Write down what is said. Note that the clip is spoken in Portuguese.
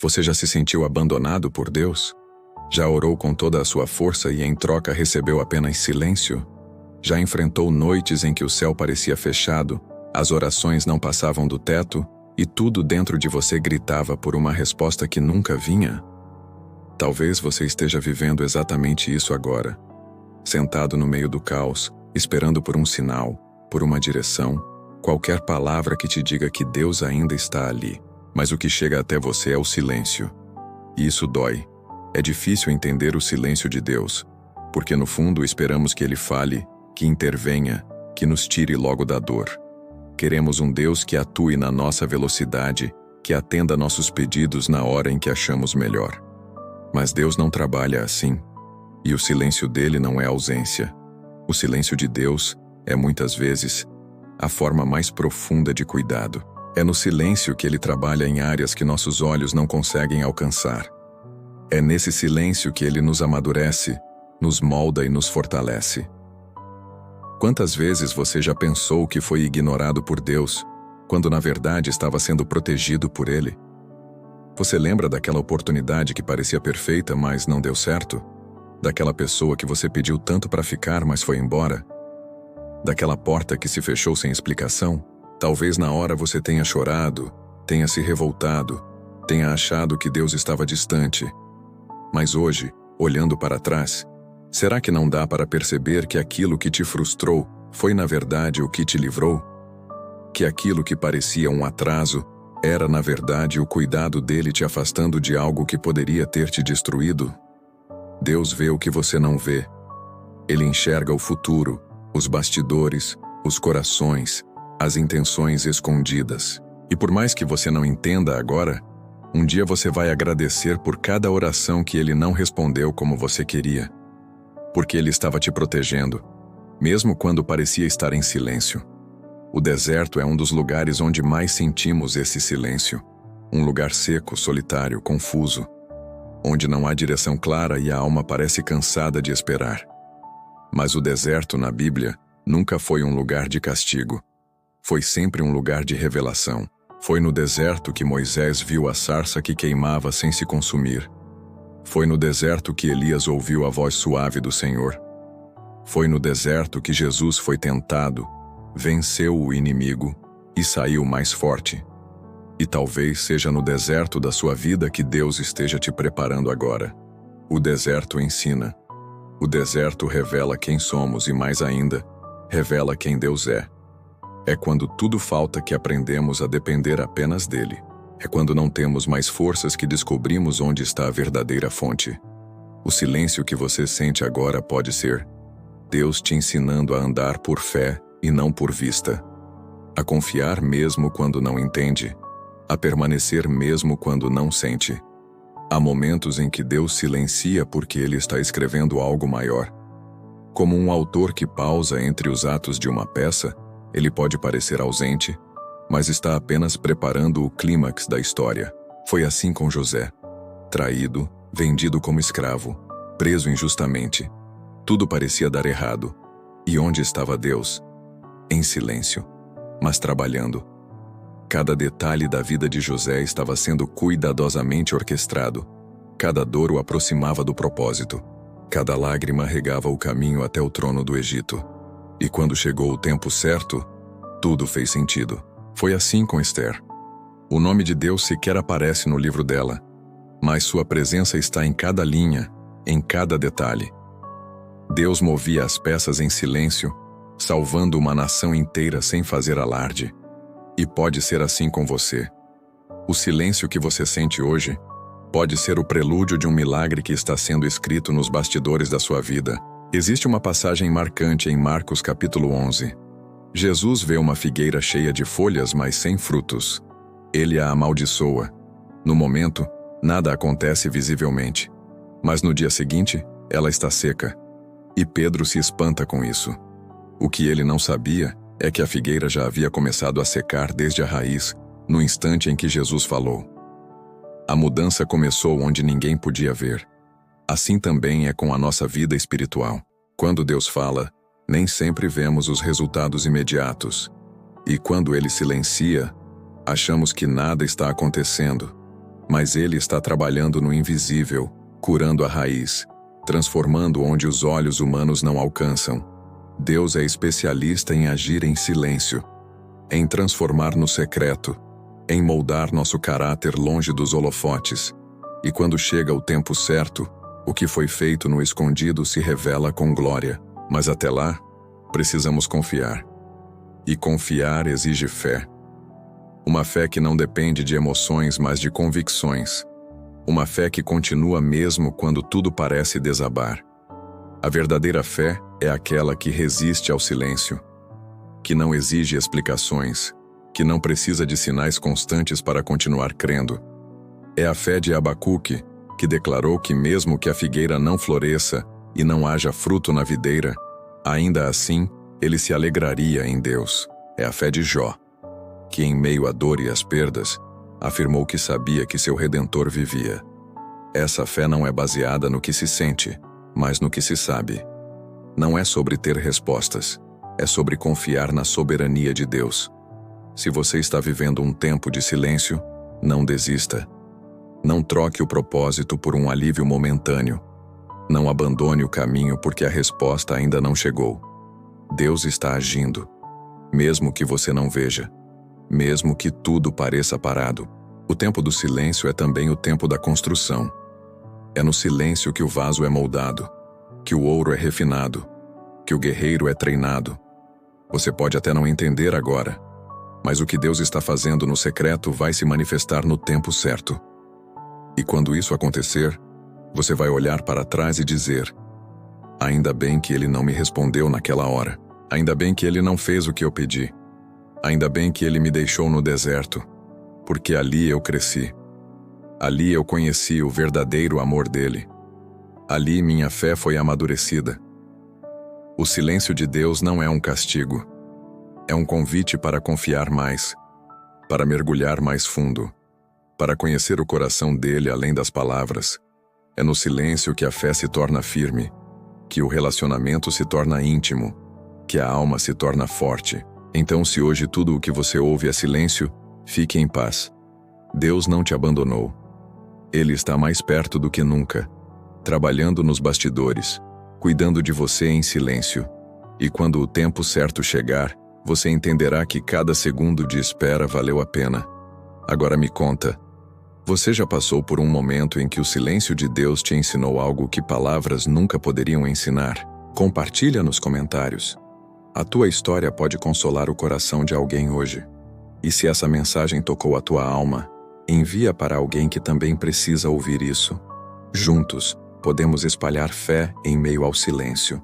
Você já se sentiu abandonado por Deus? Já orou com toda a sua força e em troca recebeu apenas silêncio? Já enfrentou noites em que o céu parecia fechado, as orações não passavam do teto e tudo dentro de você gritava por uma resposta que nunca vinha? Talvez você esteja vivendo exatamente isso agora, sentado no meio do caos, esperando por um sinal, por uma direção, qualquer palavra que te diga que Deus ainda está ali. Mas o que chega até você é o silêncio. E isso dói. É difícil entender o silêncio de Deus, porque no fundo esperamos que Ele fale, que intervenha, que nos tire logo da dor. Queremos um Deus que atue na nossa velocidade, que atenda nossos pedidos na hora em que achamos melhor. Mas Deus não trabalha assim. E o silêncio dele não é ausência. O silêncio de Deus é, muitas vezes, a forma mais profunda de cuidado. É no silêncio que ele trabalha em áreas que nossos olhos não conseguem alcançar. É nesse silêncio que ele nos amadurece, nos molda e nos fortalece. Quantas vezes você já pensou que foi ignorado por Deus, quando na verdade estava sendo protegido por Ele? Você lembra daquela oportunidade que parecia perfeita, mas não deu certo? Daquela pessoa que você pediu tanto para ficar, mas foi embora? Daquela porta que se fechou sem explicação? Talvez na hora você tenha chorado, tenha se revoltado, tenha achado que Deus estava distante. Mas hoje, olhando para trás, será que não dá para perceber que aquilo que te frustrou foi na verdade o que te livrou? Que aquilo que parecia um atraso era na verdade o cuidado dele te afastando de algo que poderia ter te destruído? Deus vê o que você não vê. Ele enxerga o futuro, os bastidores, os corações, as intenções escondidas. E por mais que você não entenda agora, um dia você vai agradecer por cada oração que ele não respondeu como você queria. Porque ele estava te protegendo, mesmo quando parecia estar em silêncio. O deserto é um dos lugares onde mais sentimos esse silêncio. Um lugar seco, solitário, confuso, onde não há direção clara e a alma parece cansada de esperar. Mas o deserto na Bíblia nunca foi um lugar de castigo. Foi sempre um lugar de revelação. Foi no deserto que Moisés viu a sarça que queimava sem se consumir. Foi no deserto que Elias ouviu a voz suave do Senhor. Foi no deserto que Jesus foi tentado, venceu o inimigo e saiu mais forte. E talvez seja no deserto da sua vida que Deus esteja te preparando agora. O deserto ensina. O deserto revela quem somos e, mais ainda, revela quem Deus é. É quando tudo falta que aprendemos a depender apenas dele. É quando não temos mais forças que descobrimos onde está a verdadeira fonte. O silêncio que você sente agora pode ser Deus te ensinando a andar por fé e não por vista. A confiar mesmo quando não entende. A permanecer mesmo quando não sente. Há momentos em que Deus silencia porque Ele está escrevendo algo maior. Como um autor que pausa entre os atos de uma peça, ele pode parecer ausente, mas está apenas preparando o clímax da história. Foi assim com José. Traído, vendido como escravo, preso injustamente. Tudo parecia dar errado. E onde estava Deus? Em silêncio, mas trabalhando. Cada detalhe da vida de José estava sendo cuidadosamente orquestrado. Cada dor o aproximava do propósito. Cada lágrima regava o caminho até o trono do Egito. E quando chegou o tempo certo, tudo fez sentido. Foi assim com Esther. O nome de Deus sequer aparece no livro dela, mas sua presença está em cada linha, em cada detalhe. Deus movia as peças em silêncio, salvando uma nação inteira sem fazer alarde. E pode ser assim com você. O silêncio que você sente hoje pode ser o prelúdio de um milagre que está sendo escrito nos bastidores da sua vida. Existe uma passagem marcante em Marcos capítulo 11. Jesus vê uma figueira cheia de folhas, mas sem frutos. Ele a amaldiçoa. No momento, nada acontece visivelmente. Mas no dia seguinte, ela está seca. E Pedro se espanta com isso. O que ele não sabia é que a figueira já havia começado a secar desde a raiz, no instante em que Jesus falou. A mudança começou onde ninguém podia ver. Assim também é com a nossa vida espiritual. Quando Deus fala, nem sempre vemos os resultados imediatos. E quando Ele silencia, achamos que nada está acontecendo. Mas Ele está trabalhando no invisível, curando a raiz, transformando onde os olhos humanos não alcançam. Deus é especialista em agir em silêncio, em transformar no secreto, em moldar nosso caráter longe dos holofotes. E quando chega o tempo certo, o que foi feito no escondido se revela com glória. Mas até lá, precisamos confiar. E confiar exige fé. Uma fé que não depende de emoções, mas de convicções. Uma fé que continua mesmo quando tudo parece desabar. A verdadeira fé é aquela que resiste ao silêncio, que não exige explicações, que não precisa de sinais constantes para continuar crendo. É a fé de Abacuque, que declarou que mesmo que a figueira não floresça e não haja fruto na videira, ainda assim ele se alegraria em Deus. É a fé de Jó, que em meio à dor e às perdas, afirmou que sabia que seu Redentor vivia. Essa fé não é baseada no que se sente, mas no que se sabe. Não é sobre ter respostas, é sobre confiar na soberania de Deus. Se você está vivendo um tempo de silêncio, não desista. Não troque o propósito por um alívio momentâneo. Não abandone o caminho porque a resposta ainda não chegou. Deus está agindo, mesmo que você não veja, mesmo que tudo pareça parado. O tempo do silêncio é também o tempo da construção. É no silêncio que o vaso é moldado, que o ouro é refinado, que o guerreiro é treinado. Você pode até não entender agora, mas o que Deus está fazendo no secreto vai se manifestar no tempo certo. E quando isso acontecer, você vai olhar para trás e dizer: ainda bem que Ele não me respondeu naquela hora. Ainda bem que Ele não fez o que eu pedi. Ainda bem que Ele me deixou no deserto, porque ali eu cresci. Ali eu conheci o verdadeiro amor dele. Ali minha fé foi amadurecida. O silêncio de Deus não é um castigo. É um convite para confiar mais, para mergulhar mais fundo, para conhecer o coração dele além das palavras. É no silêncio que a fé se torna firme, que o relacionamento se torna íntimo, que a alma se torna forte. Então, se hoje tudo o que você ouve é silêncio, fique em paz. Deus não te abandonou. Ele está mais perto do que nunca, trabalhando nos bastidores, cuidando de você em silêncio. E quando o tempo certo chegar, você entenderá que cada segundo de espera valeu a pena. Agora me conta, você já passou por um momento em que o silêncio de Deus te ensinou algo que palavras nunca poderiam ensinar? Compartilha nos comentários. A tua história pode consolar o coração de alguém hoje. E se essa mensagem tocou a tua alma, envia para alguém que também precisa ouvir isso. Juntos, podemos espalhar fé em meio ao silêncio.